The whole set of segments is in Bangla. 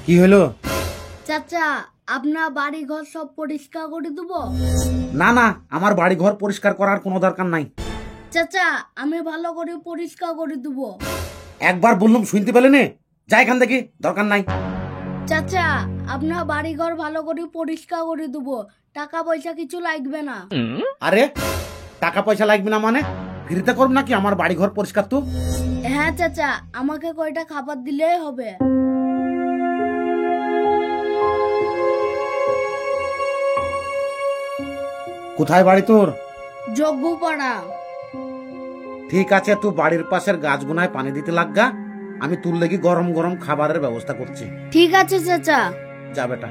কি হলো? চাচা, আপনার বাড়ি ঘর সব পরিষ্কার করে দেবো? না না, আমার বাড়ি ঘর পরিষ্কার করার কোনো দরকার নাই। চাচা, আমি ভালো করে পরিষ্কার করে দেবো। একবার বললাম শুনতে পেলে নে, যা এখান থেকে, দরকার নাই। চাচা, আপনার বাড়ি ঘর ভালো করে পরিষ্কার করে দেবো, টাকা পয়সা কিছু লাগবে না। আরে টাকা পয়সা লাগবে না মানে? ফ্রিতে করব নাকি আমার বাড়ি ঘর পরিষ্কার? তো হ্যাঁ চাচা, আমাকে কয়টা খাবার দিলেই হবে। কোথায় বাড়ি তোর? যজ্ঞপাড়া। ঠিক আছে, তুই বাড়ির পাশের গাছগুনায় পানি দিতে লাগগা, আমি তোর লেগে গরম গরম খাবারের ব্যবস্থা করছি। ঠিক আছে চাচা। যা বেটা।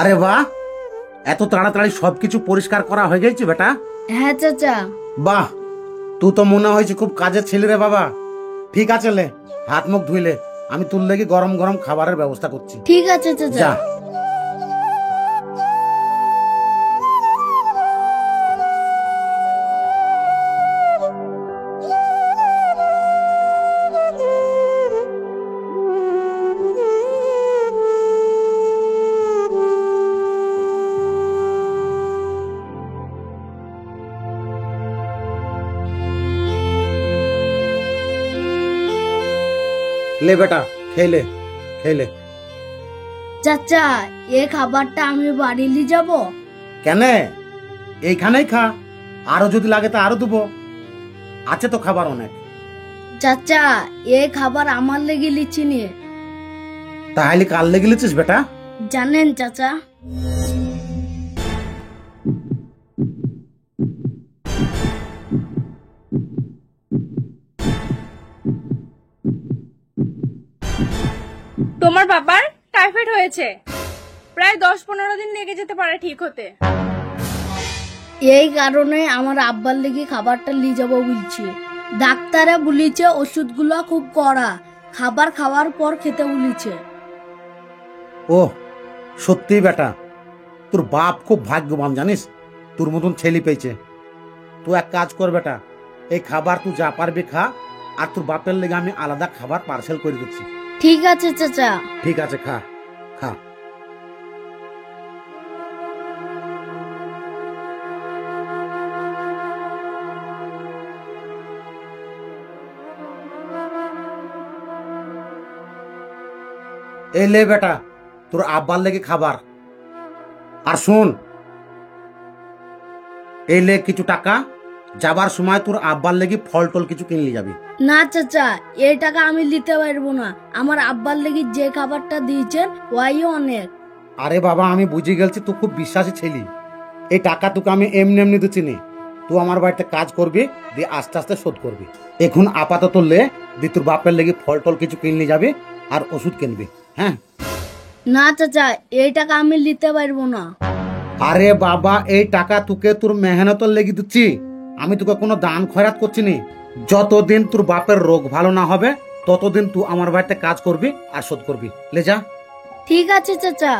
আরে বাহ, এত তাড়াতাড়ি সবকিছু পরিষ্কার করা হয়ে গেছে বেটা। হ্যাঁ চাচা। বাহ, তুই তো মনে হয়েছে খুব কাজের ছেলে রে বাবা। ঠিক আছে, লে হাত মুখ ধুইলে, আমি তোর লেগে গরম গরম খাবারের ব্যবস্থা করছি। ঠিক আছে চাচা। যা। ले बेटा, खेले खेले। চাচা, এই খাবারটা আমি বাড়ি নিয়ে যাবো? কেন, এইখানেই খা, আরো যদি লাগে তা আরো দেবো, আছে তো খাবার অনেক। চাচা, এই খাবার আমার লেগে লিচ্ছি নি। তাহলে কাল লেগে লিছিস বেটা? জানেন চাচা, তোমার বাবার টাইফয়েড হয়েছে, প্রায় 10-15 দিন লেগে যেতে পারে ঠিক হতে। এই কারণে আমার আব্বার লেগে খাবারটা নিয়ে যাবো বলছি। ডাক্তারে বলেছে ওষুধগুলো খুব কড়া, খাবার খাওয়ার পর খেতে বলেছে। ও সত্যি বেটা, তোর বাপ খুব ভাগ্যবান জানিস, তোর মতন ছেলে পেয়েছে। তুই এক কাজ কর বেটা, এই খাবার তুই যা পারবি খা, আর তোর বাপের লেগে আমি আলাদা খাবার পার্সেল করে দিচ্ছি। ঠিক আছে চাচা। ঠিক আছে, খা খা। এই লে বেটা, তোর আব্বার লেগে খাবার। আর শোন, এই লে কিছু টাকা, যাবার সময় তোর আব্বার লেগে ফল টল কিছু কিনলে যাবি। না চাচা, এই টাকা আমি নিতে পারবো না, আমার আব্বার লেগে যে খাবারটা দিয়েছেন ওই অনেক। আরে বাবা, আমি বুঝে গেছি তুই খুব বিশ্বাসী ছেলে, এই টাকা তোকে আমি এমনি এমনি দিচ্ছি নি। তুই আমার বাড়িতে কাজ করবি, দিয়ে আস্তে আস্তে শোধ করবি। এখন আপাতত লে, দিয়ে তোর বাপের লেগে ফল টল কিছু কিনলে যাবি, আর ওষুধ কিনবি। হ্যাঁ। না চাচা, এই টাকা আমি নিতে পারবো না। আরে বাবা, এই টাকা তোকে তোর মেহনতের লেগে দিচ্ছি, আমি তোকে কোনো দান খয়রাত করছি নি। যতদিন তোর বাপের রোগ ভালো না হবে, ততদিন তুই আমার বাড়িতে কাজ করবি আর শোধ করবি। লে যা। ঠিক আছে চাচা।